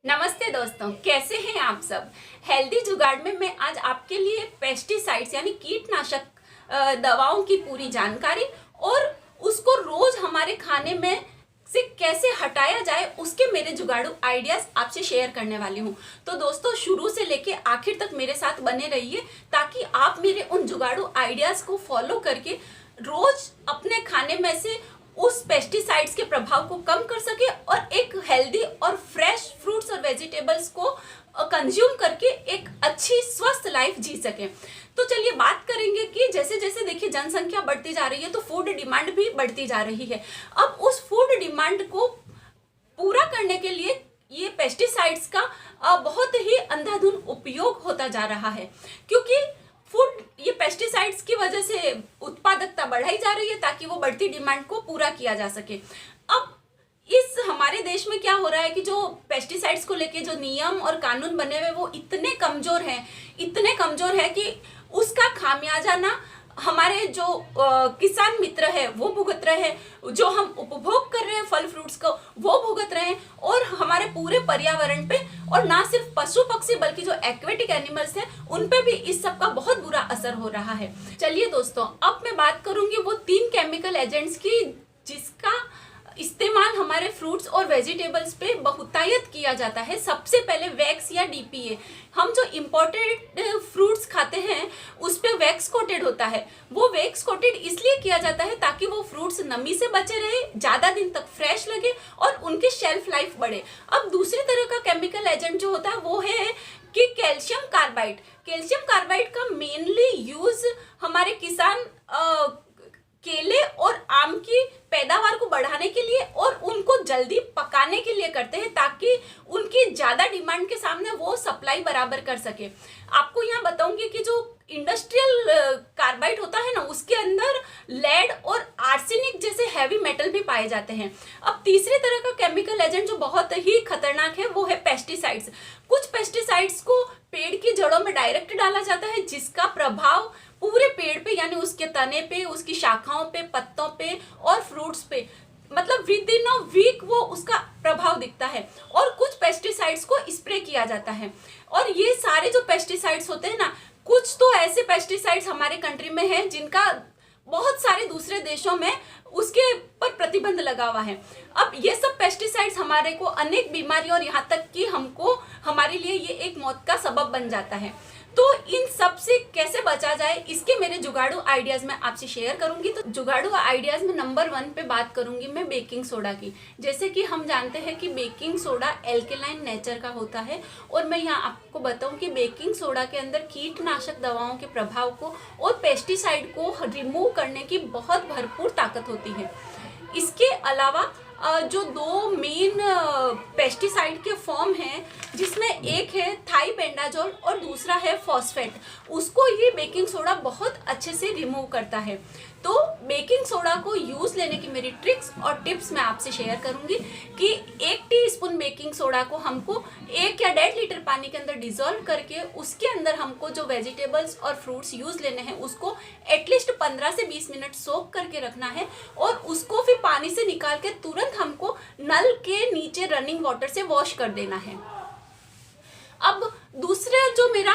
नमस्ते दोस्तों, कैसे हैं आप सब। हेल्दी जुगाड़ में मैं आज आपके लिए पेस्टिसाइड्स यानी कीटनाशक दवाओं की पूरी जानकारी और उसको रोज हमारे खाने में से कैसे हटाया जाए उसके मेरे जुगाड़ू आइडियाज आपसे शेयर करने वाली हूँ। तो दोस्तों, शुरू से लेके आखिर तक मेरे साथ बने रहिए ताकि आप मेरे उन जुगाड़ू आइडियाज को फॉलो करके रोज अपने खाने में से उस पेस्टिसाइड्स के प्रभाव को कम कर सके और एक हेल्दी और फ्रेश फ्रूट्स और वेजिटेबल्स को कंज्यूम करके एक अच्छी स्वस्थ लाइफ जी सके। तो चलिए बात करेंगे कि जैसे जैसे देखिए जनसंख्या बढ़ती जा रही है तो फूड डिमांड भी बढ़ती जा रही है। अब उस फूड डिमांड को पूरा करने के लिए ये पेस्टिसाइड्स का बहुत ही अंधाधुंध उपयोग होता जा रहा है, क्योंकि फूड ये पेस्टिसाइड्स की वजह से उत्पादकता बढ़ाई जा रही है ताकि वो बढ़ती डिमांड को पूरा किया जा सके। अब इस हमारे देश में क्या हो रहा है कि जो पेस्टिसाइड्स को लेके जो नियम और कानून बने हुए वो इतने कमजोर है कि उसका खामियाजा ना हमारे जो किसान मित्र है वो भुगत रहे हैं, जो हम उपभोग कर रहे हैं फल फ्रूट्स को वो भुगत रहे हैं, और हमारे पूरे पर्यावरण पे, और ना सिर्फ पशु पक्षी बल्कि जो एक्वेटिक एनिमल्स हैं उन पे भी इस सब का बहुत बुरा असर हो रहा है। चलिए दोस्तों, अब मैं बात करूंगी वो 3 केमिकल एजेंट्स की जिसका इस्तेमाल हमारे फ्रूट्स और वेजिटेबल्स पे बहुतायत किया जाता है। सबसे पहले वैक्स या डीपीए। हम जो इम्पोर्टेड फ्रूट्स खाते हैं उस पे वैक्स कोटेड होता है। वो वैक्स कोटेड इसलिए किया जाता है ताकि वो फ्रूट्स नमी से बचे रहे, ज़्यादा दिन तक फ्रेश लगे और उनकी शेल्फ लाइफ बढ़े। अब दूसरी तरह का केमिकल एजेंट जो होता है वो है कि कैल्शियम कार्बाइड। कैल्शियम कार्बाइड का मेनली यूज हमारे किसान केले और आम की पैदावार को बढ़ाने के लिए और उनको जल्दी पकाने के लिए करते हैं ताकि उनकी ज्यादा डिमांड के सामने वो सप्लाई बराबर कर सके। आपको यहाँ बताऊंगी कि जो इंडस्ट्रियल कार्बाइड होता है ना उसके अंदर लेड और आर्सेनिक जैसे हैवी मेटल भी पाए जाते हैं। अब तीसरी तरह का केमिकल एजेंट जो बहुत ही खतरनाक है वो है पेस्टिसाइड्स। कुछ पेस्टिसाइड्स को पेड़ की जड़ों में डायरेक्ट डाला जाता है जिसका प्रभाव पूरे पेड़ पे यानी उसके तने पे, उसकी शाखाओं पे, पत्तों पे और फ्रूट्स पे मतलब विद इन अ वीक वो उसका प्रभाव दिखता है। और कुछ पेस्टिसाइड्स को स्प्रे किया जाता है। और ये सारे जो पेस्टिसाइड्स होते हैं ना, कुछ तो ऐसे पेस्टिसाइड्स हमारे कंट्री में हैं जिनका बहुत सारे दूसरे देशों में उसके पर प्रतिबंध लगा हुआ है। अब ये सब पेस्टिसाइड्स हमारे को अनेक बीमारी और यहाँ तक कि हमको हमारे लिए ये एक मौत का सबब बन जाता है। तो इन सब से कैसे बचा जाए इसके मेरे जुगाड़ू आइडियाज मैं आपसे शेयर करूंगी। तो जुगाड़ू आइडियाज में नंबर 1 पे बात करूंगी मैं बेकिंग सोडा की। जैसे कि हम जानते हैं कि बेकिंग सोडा एल्केलाइन नेचर का होता है और मैं यहाँ आपको बताऊं कि बेकिंग सोडा के अंदर कीटनाशक दवाओं के प्रभाव को और पेस्टिसाइड को रिमूव करने की बहुत भरपूर ताकत होती है। इसके अलावा जो 2 मेन पेस्टिसाइड के फॉर्म हैं जिसमें एक है थाईबेंडाजोल और दूसरा है फॉस्फेट, उसको ये बेकिंग सोडा बहुत अच्छे से रिमूव करता है। तो बेकिंग सोडा को यूज लेने की मेरी ट्रिक्स और टिप्स मैं आपसे शेयर करूंगी कि 1 टीस्पून बेकिंग सोडा को हमको 1 या 1.5 लीटर पानी के अंदर डिजोल्व करके उसके अंदर हमको जो वेजिटेबल्स और फ्रूट्स यूज लेने हैं उसको एटलीस्ट 15 से 20 मिनट सोक करके रखना है और उसको फिर पानी से निकाल के तुरंत हमको नल के नीचे रनिंग वाटर से वॉश कर देना है। अब दूसरा जो मेरा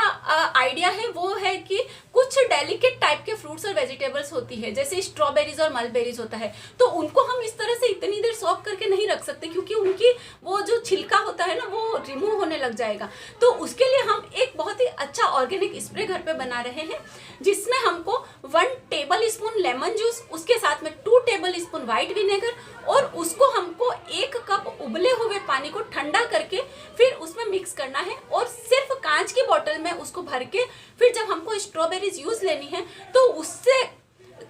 आइडिया है वो है कि कुछ डेलिकेट टाइप के फ्रूट्स और वेजिटेबल्स होती है जैसे स्ट्रॉबेरीज और मलबेरीज होता है, तो उनको हम इस तरह से इतनी देर सॉक करके नहीं रख सकते क्योंकि उनकी वो जो छिलका होता है ना वो रिमूव होने लग जाएगा। तो उसके लिए हम एक बहुत ही अच्छा ऑर्गेनिक स्प्रे घर पे बना रहे हैं जिसमें हमको 1 टेबल स्पून लेमन जूस, उसके साथ में 2 टेबल स्पून व्हाइट विनेगर और उसको हमको 1 कप उबले हुए पानी को ठंडा करके फिर उसमें मिक्स करना है और सिर्फ कांच की बोतल में उसको भर के फिर जब हमको स्ट्रॉबेरीज यूज लेनी है तो उससे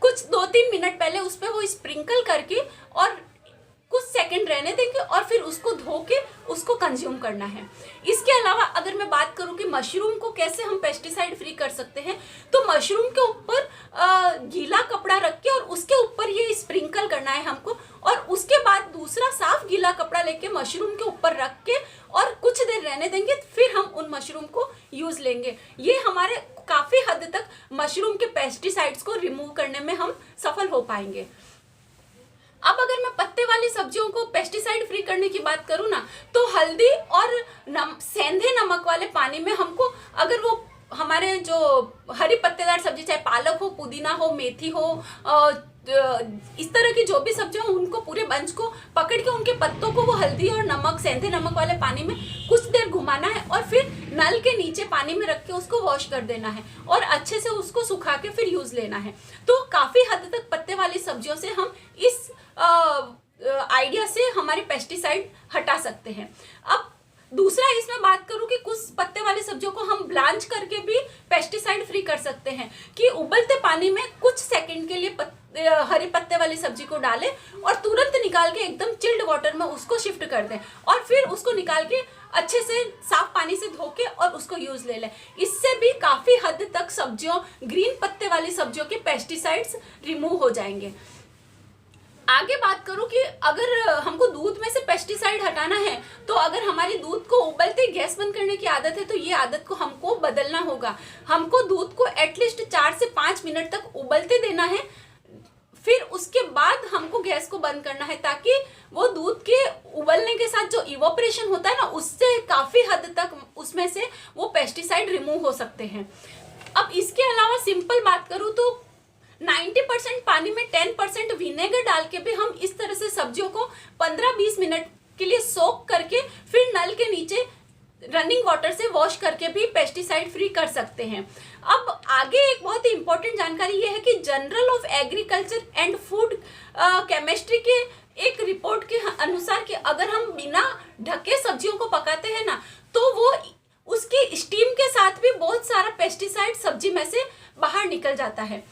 कुछ 2-3 मिनट पहले उस पर वो स्प्रिंकल करके और कुछ सेकंड रहने देंगे और फिर उसको धो के उसको कंज्यूम करना है। इसके अलावा अगर मैं बात करूं कि मशरूम को कैसे हम पेस्टिसाइड फ्री कर सकते हैं, तो मशरूम के ऊपर गीला कपड़ा रख के और उसके ऊपर ये स्प्रिंकल करना है हमको और उसके बाद दूसरा साफ गीला कपड़ा लेके मशरूम के ऊपर रख के और कुछ देर रहने देंगे, फिर हम उन मशरूम को यूज लेंगे। ये हमारे काफी हद तक मशरूम के पेस्टिसाइड्स को रिमूव करने में हम सफल हो पाएंगे। अब अगर मैं पत्ते वाली सब्जियों को पेस्टिसाइड फ्री करने की बात करूँ ना, तो हल्दी और सेंधे नमक वाले पानी में हमको, अगर वो हमारे जो हरी पत्तेदार सब्जी, चाहे पालक हो, पुदीना हो, मेथी हो, इस तरह की जो भी सब्जियां हो, उनको पूरे बंच को पकड़ के उनके पत्तों को वो हल्दी और नमक, सेंधे नमक वाले पानी में कुछ देर घुमाना है और फिर नल के नीचे पानी में रख के उसको वॉश कर देना है और अच्छे से उसको सुखा के फिर यूज लेना है। तो काफी हद तक पत्ते वाली सब्जियों से हम इस आइडिया से हमारे पेस्टिसाइड हटा सकते हैं। अब दूसरा इसमें बात करूं कि कुछ पत्ते वाली सब्जियों को हम ब्लांच करके भी पेस्टिसाइड फ्री कर सकते हैं, कि उबलते पानी में कुछ सेकंड के लिए हरे पत्ते वाली सब्जी को डालें और तुरंत निकाल के एकदम चिल्ड वाटर में उसको शिफ्ट कर दें और फिर उसको निकाल के अच्छे से साफ पानी से धो के और उसको यूज ले लें। इससे भी काफी हद तक सब्जियों, ग्रीन पत्ते वाली सब्जियों के पेस्टिसाइड्स रिमूव हो जाएंगे। आगे बात करूं कि अगर हमको दूध में से पेस्टिसाइड हटाना है, तो अगर हमारी दूध को उबलते गैस बंद करने की आदत है, तो ये आदत को हमको बदलना होगा। हमको दूध को एटलीस्ट 4 से 5 मिनट तक उबलते देना है, फिर उसके बाद हमको गैस को बंद करना है, ताकि वो दूध के उबलने के साथ जो इवोपरेशन होता है ना, उससे काफी हद तक उसमें से वो पेस्टिसाइड रिमूव हो सकते हैं। अब इसके अलावा सिंपल बात करूं तो 90% पानी में 10% विनेगर डाल के भी हम इस तरह से सब्जियों को 15-20 मिनट के लिए सोक करके फिर नल के नीचे रनिंग वाटर से वॉश करके भी पेस्टिसाइड फ्री कर सकते हैं। अब आगे एक बहुत ही इंपॉर्टेंट जानकारी ये है कि general of agriculture and food chemistry के एक रिपोर्ट के अनुसार कि अगर हम बिना ढके सब्जियों को पकाते हैं ना, तो वो उसकी स्टीम के साथ भी बहुत सारा पेस्टिसाइड सब्जी में से बाहर निकल जाता है।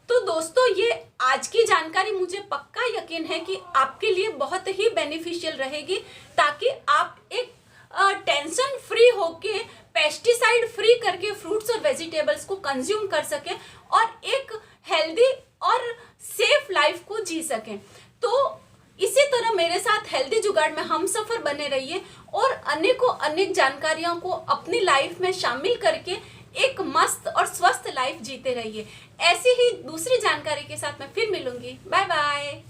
तो दोस्तों, ये आज की जानकारी मुझे पक्का यकीन है कि आपके लिए बहुत ही बेनिफिशियल रहेगी, ताकि आप एक टेंशन फ्री होके पेस्टिसाइड फ्री करके फ्रूट्स और वेजिटेबल्स को कंज्यूम कर सकें और एक हेल्दी और सेफ लाइफ को जी सकें। तो इसी तरह मेरे साथ हेल्दी जुगाड़ में हम सफर बने रहिए और अनेकों अनेक जानकारियों को अपनी लाइफ में शामिल करके एक मस्त और स्वस्थ लाइफ जीते रहिए। ऐसी ही दूसरी जानकारी के साथ मैं फिर मिलूंगी। Bye bye.